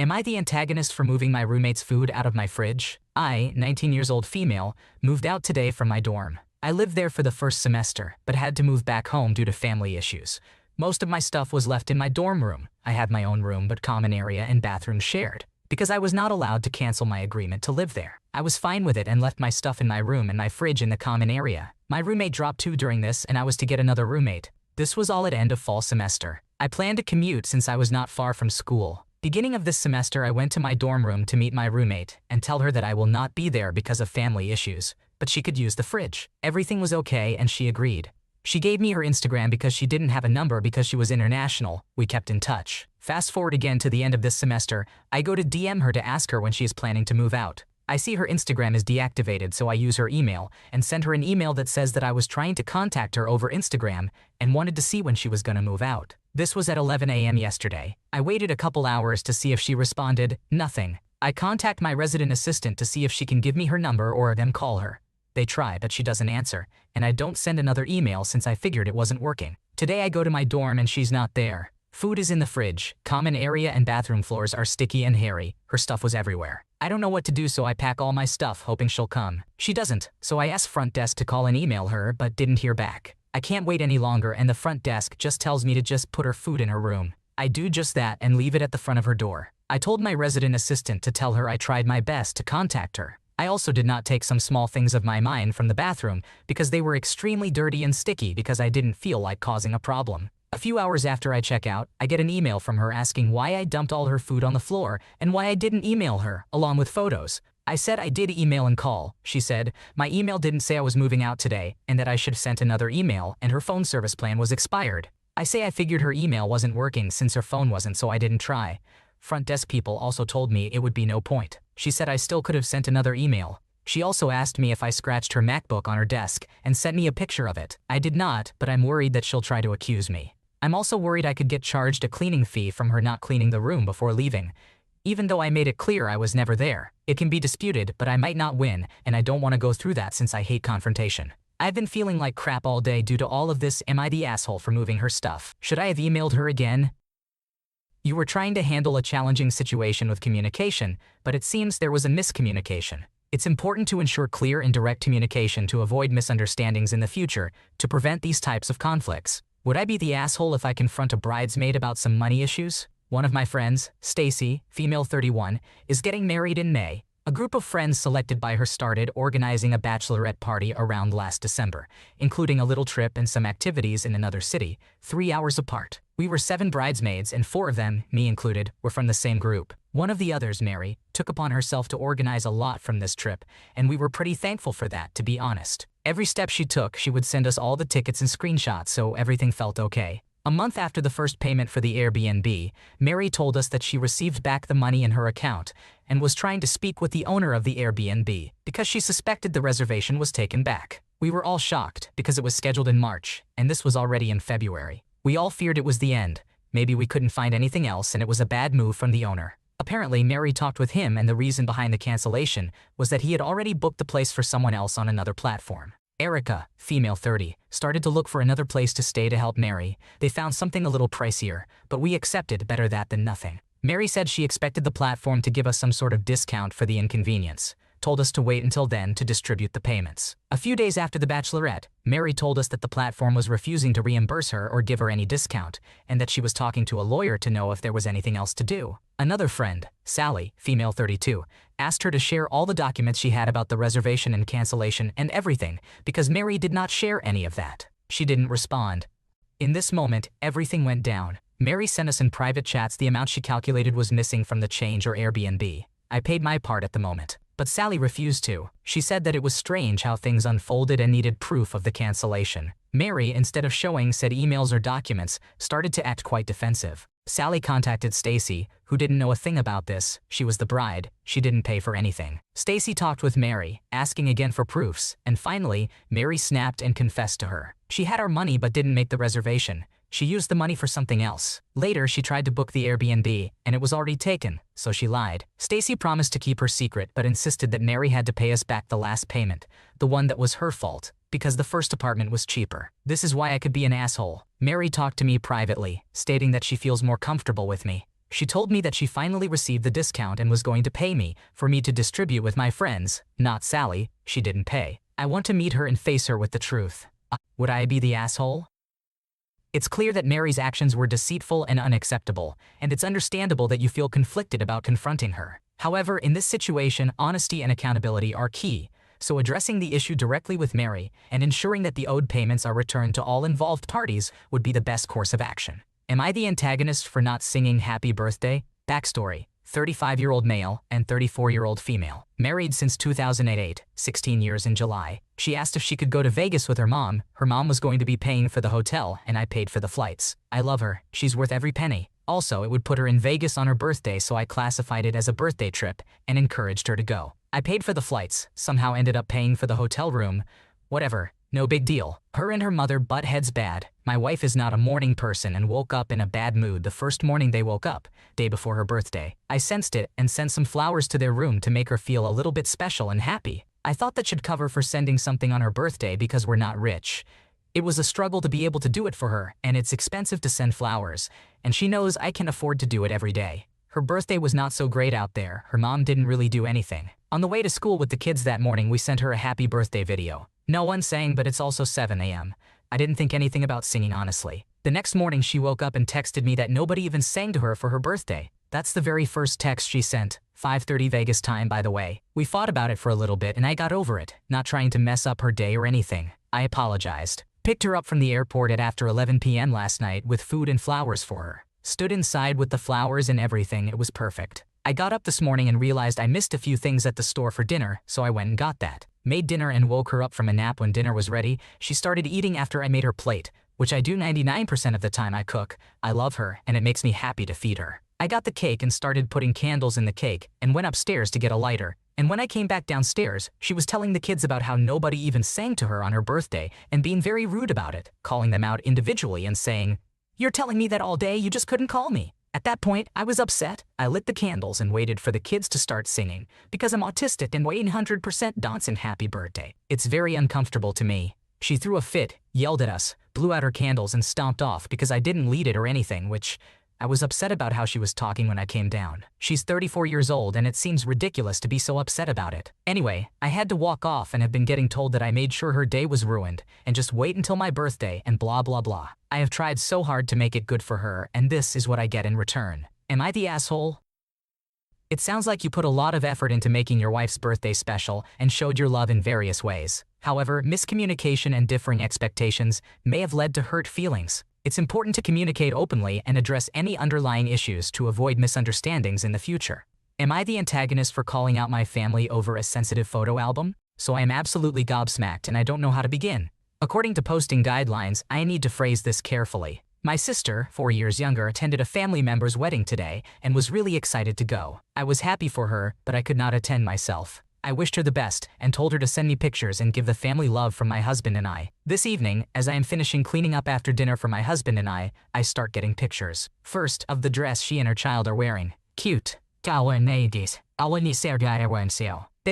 Am I the antagonist for moving my roommate's food out of my fridge? I, 19 years old female, moved out today from my dorm. I lived there for the first semester, but had to move back home due to family issues. Most of my stuff was left in my dorm room. I had my own room but common area and bathroom shared. Because I was not allowed to cancel my agreement to live there, I was fine with it and left my stuff in my room and my fridge in the common area. My roommate dropped too during this and I was to get another roommate. This was all at end of fall semester. I planned to commute since I was not far from school. Beginning of this semester, I went to my dorm room to meet my roommate and tell her that I will not be there because of family issues, but she could use the fridge. Everything was okay and she agreed. She gave me her Instagram because she didn't have a number because she was international. We kept in touch. Fast forward again to the end of this semester, I go to DM her to ask her when she is planning to move out. I see her Instagram is deactivated, so I use her email and send her an email that says that I was trying to contact her over Instagram and wanted to see when she was gonna move out. This was at 11 a.m. yesterday. I waited a couple hours to see if she responded. Nothing. I contact my resident assistant to see if she can give me her number or them call her. They try, but she doesn't answer, and I don't send another email since I figured it wasn't working. Today I go to my dorm and she's not there. Food is in the fridge. Common area and bathroom floors are sticky and hairy. Her stuff was everywhere. I don't know what to do, so I pack all my stuff hoping she'll come. She doesn't, so I asked front desk to call and email her but didn't hear back. I can't wait any longer and the front desk just tells me to just put her food in her room. I do just that and leave it at the front of her door. I told my resident assistant to tell her I tried my best to contact her. I also did not take some small things of my mine from the bathroom because they were extremely dirty and sticky because I didn't feel like causing a problem. A few hours after I check out, I get an email from her asking why I dumped all her food on the floor and why I didn't email her, along with photos. I said I did email and call. She said, my email didn't say I was moving out today and that I should have sent another email and her phone service plan was expired. I say I figured her email wasn't working since her phone wasn't, so I didn't try. Front desk people also told me it would be no point. She said I still could have sent another email. She also asked me if I scratched her MacBook on her desk and sent me a picture of it. I did not, but I'm worried that she'll try to accuse me. I'm also worried I could get charged a cleaning fee from her not cleaning the room before leaving. Even though I made it clear I was never there, it can be disputed, but I might not win, and I don't want to go through that since I hate confrontation. I've been feeling like crap all day due to all of this. Am I the asshole for moving her stuff? Should I have emailed her again? You were trying to handle a challenging situation with communication, but it seems there was a miscommunication. It's important to ensure clear and direct communication to avoid misunderstandings in the future to prevent these types of conflicts. Would I be the asshole if I confront a bridesmaid about some money issues? One of my friends, Stacy, female 31, is getting married in May. A group of friends selected by her started organizing a bachelorette party around last December, including a little trip and some activities in another city, 3 hours apart. We were 7 bridesmaids and 4 of them, me included, were from the same group. One of the others, Mary, took upon herself to organize a lot from this trip, and we were pretty thankful for that, to be honest. Every step she took, she would send us all the tickets and screenshots, so everything felt okay. A month after the first payment for the Airbnb, Mary told us that she received back the money in her account and was trying to speak with the owner of the Airbnb because she suspected the reservation was taken back. We were all shocked because it was scheduled in March, and this was already in February. We all feared it was the end. Maybe we couldn't find anything else and it was a bad move from the owner. Apparently, Mary talked with him and the reason behind the cancellation was that he had already booked the place for someone else on another platform. Erica, female 30, started to look for another place to stay to help Mary. They found something a little pricier, but we accepted, better that than nothing. Mary said she expected the platform to give us some sort of discount for the inconvenience, told us to wait until then to distribute the payments. A few days after the bachelorette, Mary told us that the platform was refusing to reimburse her or give her any discount, and that she was talking to a lawyer to know if there was anything else to do. Another friend, Sally, female 32, asked her to share all the documents she had about the reservation and cancellation and everything because Mary did not share any of that. She didn't respond. In this moment, everything went down. Mary sent us in private chats the amount she calculated was missing from the change or Airbnb. I paid my part at the moment, but Sally refused to. She said that it was strange how things unfolded and needed proof of the cancellation. Mary, instead of showing said emails or documents, started to act quite defensive. Sally contacted Stacy, who didn't know a thing about this. She was the bride. She didn't pay for anything. Stacy talked with Mary, asking again for proofs, and finally, Mary snapped and confessed to her. She had our money but didn't make the reservation. She used the money for something else. Later, she tried to book the Airbnb, and it was already taken, so she lied. Stacy promised to keep her secret but insisted that Mary had to pay us back the last payment, the one that was her fault, because the first apartment was cheaper. This is why I could be an asshole. Mary talked to me privately, stating that she feels more comfortable with me. She told me that she finally received the discount and was going to pay me for me to distribute with my friends. Not Sally, she didn't pay. I want to meet her and face her with the truth. Would I be the asshole? It's clear that Mary's actions were deceitful and unacceptable, and it's understandable that you feel conflicted about confronting her. However, in this situation, honesty and accountability are key, so addressing the issue directly with Mary and ensuring that the owed payments are returned to all involved parties would be the best course of action. Am I the antagonist for not singing happy birthday? Backstory: 35-year-old male and 34-year-old female. Married since 2008, 16 years in July. She asked if she could go to Vegas with her mom. Her mom was going to be paying for the hotel and I paid for the flights. I love her. She's worth every penny. Also, it would put her in Vegas on her birthday, so I classified it as a birthday trip and encouraged her to go. I paid for the flights, somehow ended up paying for the hotel room. Whatever, no big deal. Her and her mother butt heads bad. My wife is not a morning person and woke up in a bad mood the first morning they woke up, day before her birthday. I sensed it and sent some flowers to their room to make her feel a little bit special and happy. I thought that should cover for sending something on her birthday because we're not rich. It was a struggle to be able to do it for her, and it's expensive to send flowers, and she knows I can afford to do it every day. Her birthday was not so great out there. Her mom didn't really do anything. On the way to school with the kids that morning, we sent her a happy birthday video. No one sang, but it's also 7 a.m. I didn't think anything about singing, honestly. The next morning she woke up and texted me that nobody even sang to her for her birthday. That's the very first text she sent. 5:30 Vegas time, by the way. We fought about it for a little bit and I got over it, not trying to mess up her day or anything. I apologized. Picked her up from the airport at after 11 p.m. last night with food and flowers for her. Stood inside with the flowers and everything. It was perfect. I got up this morning and realized I missed a few things at the store for dinner, so I went and got that. Made dinner and woke her up from a nap when dinner was ready. She started eating after I made her plate, which I do 99% of the time I cook. I love her, and it makes me happy to feed her. I got the cake and started putting candles in the cake and went upstairs to get a lighter. And when I came back downstairs, she was telling the kids about how nobody even sang to her on her birthday and being very rude about it, calling them out individually and saying, "You're telling me that all day, you just couldn't call me." At that point, I was upset. I lit the candles and waited for the kids to start singing, because I'm autistic and 100% dancing happy birthday. It's very uncomfortable to me. She threw a fit, yelled at us, blew out her candles and stomped off because I didn't lead it or anything, which I was upset about how she was talking when I came down. She's 34 years old and it seems ridiculous to be so upset about it. Anyway, I had to walk off and have been getting told that I made sure her day was ruined and just wait until my birthday and blah blah blah. I have tried so hard to make it good for her and this is what I get in return. Am I the asshole? It sounds like you put a lot of effort into making your wife's birthday special and showed your love in various ways. However, miscommunication and differing expectations may have led to hurt feelings. It's important to communicate openly and address any underlying issues to avoid misunderstandings in the future. Am I the antagonist for calling out my family over a sensitive photo album? So I am absolutely gobsmacked and I don't know how to begin. According to posting guidelines, I need to phrase this carefully. My sister, 4 years younger, attended a family member's wedding today and was really excited to go. I was happy for her, but I could not attend myself. I wished her the best and told her to send me pictures and give the family love from my husband and I. This evening, as I am finishing cleaning up after dinner for my husband and I start getting pictures. First, of the dress she and her child are wearing. Cute. They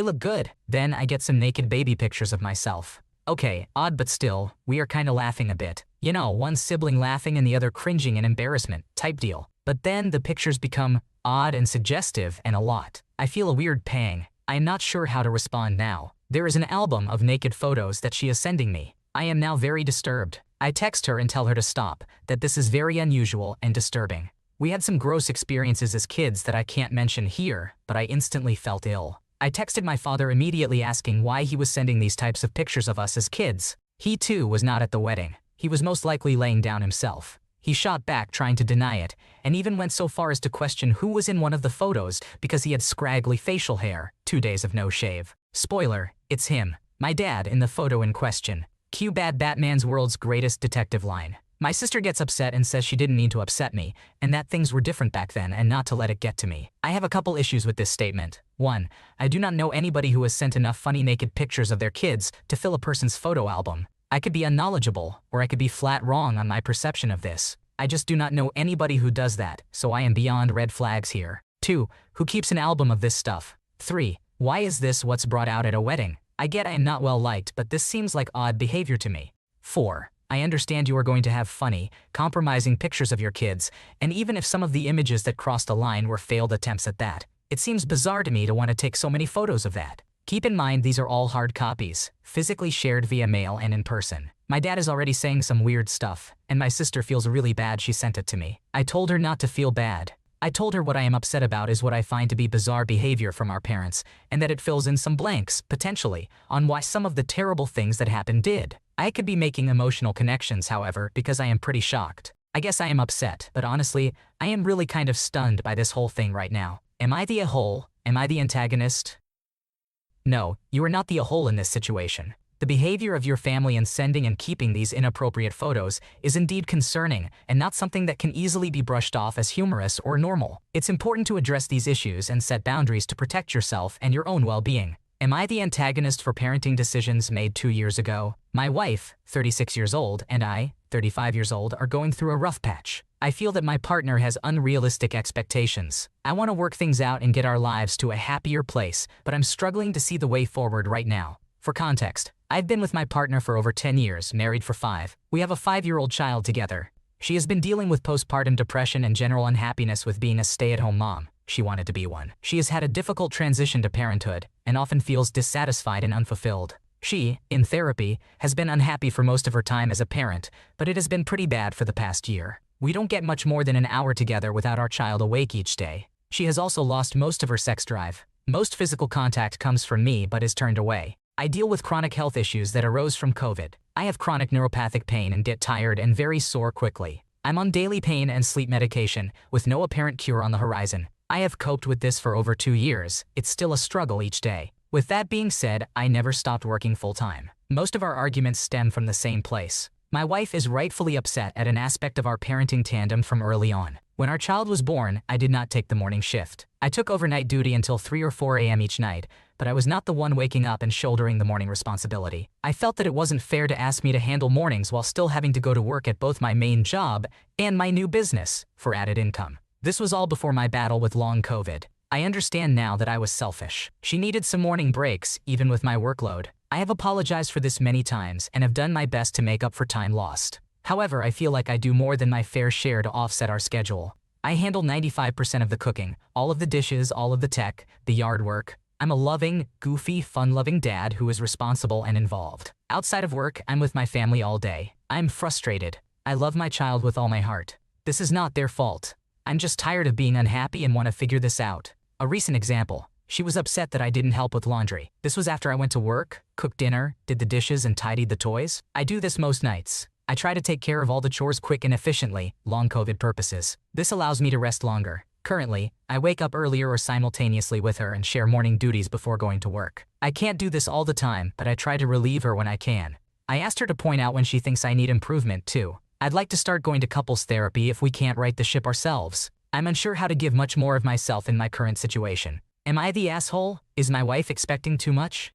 look good. Then I get some naked baby pictures of myself. Okay, odd but still, we are kinda laughing a bit. You know, one sibling laughing and the other cringing in embarrassment, type deal. But then the pictures become odd and suggestive and a lot. I feel a weird pang. I am not sure how to respond now. There is an album of naked photos that she is sending me. I am now very disturbed. I text her and tell her to stop, that this is very unusual and disturbing. We had some gross experiences as kids that I can't mention here, but I instantly felt ill. I texted my father immediately asking why he was sending these types of pictures of us as kids. He too was not at the wedding. He was most likely laying down himself. He shot back trying to deny it, and even went so far as to question who was in one of the photos because he had scraggly facial hair, 2 days of no shave. Spoiler, it's him, my dad in the photo in question. Cue bad Batman's world's greatest detective line. My sister gets upset and says she didn't mean to upset me, and that things were different back then and not to let it get to me. I have a couple issues with this statement. 1. I do not know anybody who has sent enough funny naked pictures of their kids to fill a person's photo album. I could be unknowledgeable, or I could be flat wrong on my perception of this. I just do not know anybody who does that, so I am beyond red flags here. 2. Who keeps an album of this stuff? 3. Why is this what's brought out at a wedding? I get I am not well liked, but this seems like odd behavior to me. 4. I understand you are going to have funny, compromising pictures of your kids, and even if some of the images that crossed the line were failed attempts at that, it seems bizarre to me to want to take so many photos of that. Keep in mind these are all hard copies, physically shared via mail and in person. My dad is already saying some weird stuff, and my sister feels really bad she sent it to me. I told her not to feel bad. I told her what I am upset about is what I find to be bizarre behavior from our parents, and that it fills in some blanks, potentially, on why some of the terrible things that happened did. I could be making emotional connections, however, because I am pretty shocked. I guess I am upset, but honestly, I am really kind of stunned by this whole thing right now. Am I the a-hole? Am I the antagonist? No, you are not the a-hole in this situation. The behavior of your family in sending and keeping these inappropriate photos is indeed concerning and not something that can easily be brushed off as humorous or normal. It's important to address these issues and set boundaries to protect yourself and your own well-being. Am I the antagonist for parenting decisions made 2 years ago? My wife, 36 years old, and I, 35 years old, are going through a rough patch. I feel that my partner has unrealistic expectations. I want to work things out and get our lives to a happier place, but I'm struggling to see the way forward right now. For context, I've been with my partner for over 10 years, married for 5. We have a 5-year-old child together. She has been dealing with postpartum depression and general unhappiness with being a stay-at-home mom. She wanted to be one. She has had a difficult transition to parenthood and often feels dissatisfied and unfulfilled. She, in therapy, has been unhappy for most of her time as a parent, but it has been pretty bad for the past year. We don't get much more than an hour together without our child awake each day. She has also lost most of her sex drive. Most physical contact comes from me but is turned away. I deal with chronic health issues that arose from COVID. I have chronic neuropathic pain and get tired and very sore quickly. I'm on daily pain and sleep medication, with no apparent cure on the horizon. I have coped with this for over 2 years. It's still a struggle each day. With that being said, I never stopped working full-time. Most of our arguments stem from the same place. My wife is rightfully upset at an aspect of our parenting tandem from early on. When our child was born, I did not take the morning shift. I took overnight duty until 3 or 4 a.m. each night, but I was not the one waking up and shouldering the morning responsibility. I felt that it wasn't fair to ask me to handle mornings while still having to go to work at both my main job and my new business for added income. This was all before my battle with long COVID. I understand now that I was selfish. She needed some morning breaks, even with my workload. I have apologized for this many times and have done my best to make up for time lost. However, I feel like I do more than my fair share to offset our schedule. I handle 95% of the cooking, all of the dishes, all of the tech, the yard work. I'm a loving, goofy, fun-loving dad who is responsible and involved. Outside of work, I'm with my family all day. I'm frustrated. I love my child with all my heart. This is not their fault. I'm just tired of being unhappy and want to figure this out. A recent example. She was upset that I didn't help with laundry. This was after I went to work, cooked dinner, did the dishes, and tidied the toys. I do this most nights. I try to take care of all the chores quick and efficiently, long COVID purposes. This allows me to rest longer. Currently, I wake up earlier or simultaneously with her and share morning duties before going to work. I can't do this all the time, but I try to relieve her when I can. I asked her to point out when she thinks I need improvement too. I'd like to start going to couples therapy if we can't right the ship ourselves. I'm unsure how to give much more of myself in my current situation. Am I the asshole? Is my wife expecting too much?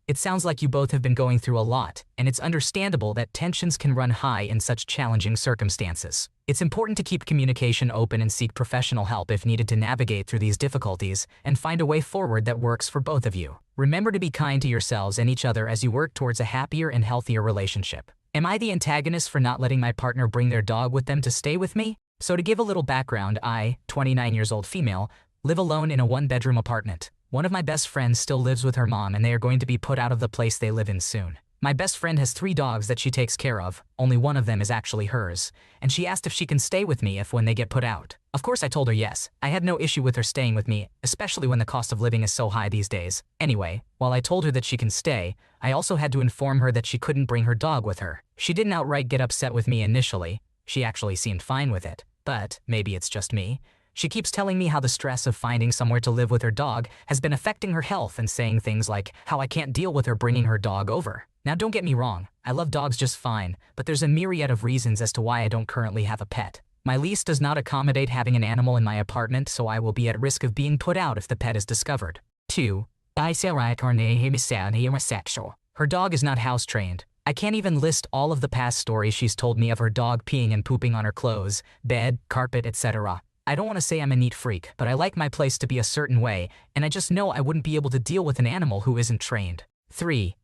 It sounds like you both have been going through a lot, and it's understandable that tensions can run high in such challenging circumstances. It's important to keep communication open and seek professional help if needed to navigate through these difficulties and find a way forward that works for both of you. Remember to be kind to yourselves and each other as you work towards a happier and healthier relationship. Am I the antagonist for not letting my partner bring their dog with them to stay with me? So to give a little background, I, 29 years old female, live alone in a 1-bedroom apartment. One of my best friends still lives with her mom and they are going to be put out of the place they live in soon. My best friend has 3 dogs that she takes care of, only one of them is actually hers, and she asked if she can stay with me if when they get put out. Of course I told her yes. I had no issue with her staying with me, especially when the cost of living is so high these days. Anyway, while I told her that she can stay, I also had to inform her that she couldn't bring her dog with her. She didn't outright get upset with me initially. She actually seemed fine with it. But maybe it's just me. She keeps telling me how the stress of finding somewhere to live with her dog has been affecting her health and saying things like how I can't deal with her bringing her dog over. Now don't get me wrong, I love dogs just fine, but there's a myriad of reasons as to why I don't currently have a pet. My lease does not accommodate having an animal in my apartment, so I will be at risk of being put out if the pet is discovered. 2. Her dog is not house trained. I can't even list all of the past stories she's told me of her dog peeing and pooping on her clothes, bed, carpet, etc. I don't want to say I'm a neat freak, but I like my place to be a certain way, and I just know I wouldn't be able to deal with an animal who isn't trained. 3.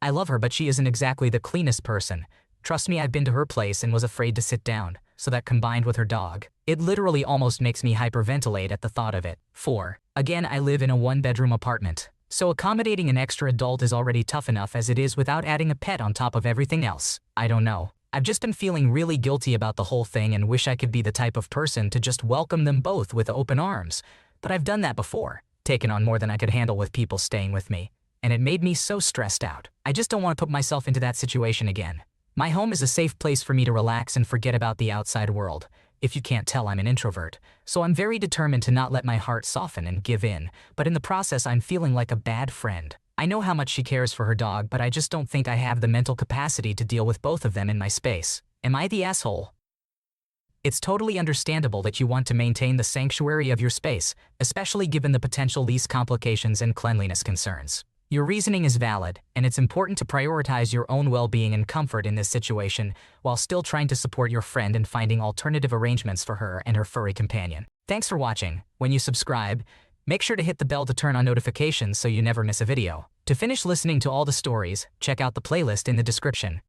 I love her, but she isn't exactly the cleanest person. Trust me, I've been to her place and was afraid to sit down, so that combined with her dog, it literally almost makes me hyperventilate at the thought of it. 4. Again, I live in a one-bedroom apartment, so accommodating an extra adult is already tough enough as it is without adding a pet on top of everything else. I don't know. I've just been feeling really guilty about the whole thing and wish I could be the type of person to just welcome them both with open arms. But I've done that before, taken on more than I could handle with people staying with me, and it made me so stressed out. I just don't want to put myself into that situation again. My home is a safe place for me to relax and forget about the outside world. If you can't tell, I'm an introvert, so I'm very determined to not let my heart soften and give in, but in the process I'm feeling like a bad friend. I know how much she cares for her dog, but I just don't think I have the mental capacity to deal with both of them in my space. Am I the asshole? It's totally understandable that you want to maintain the sanctuary of your space, especially given the potential lease complications and cleanliness concerns. Your reasoning is valid, and it's important to prioritize your own well-being and comfort in this situation while still trying to support your friend and finding alternative arrangements for her and her furry companion. Thanks for watching. When you subscribe, make sure to hit the bell to turn on notifications so you never miss a video. To finish listening to all the stories, check out the playlist in the description.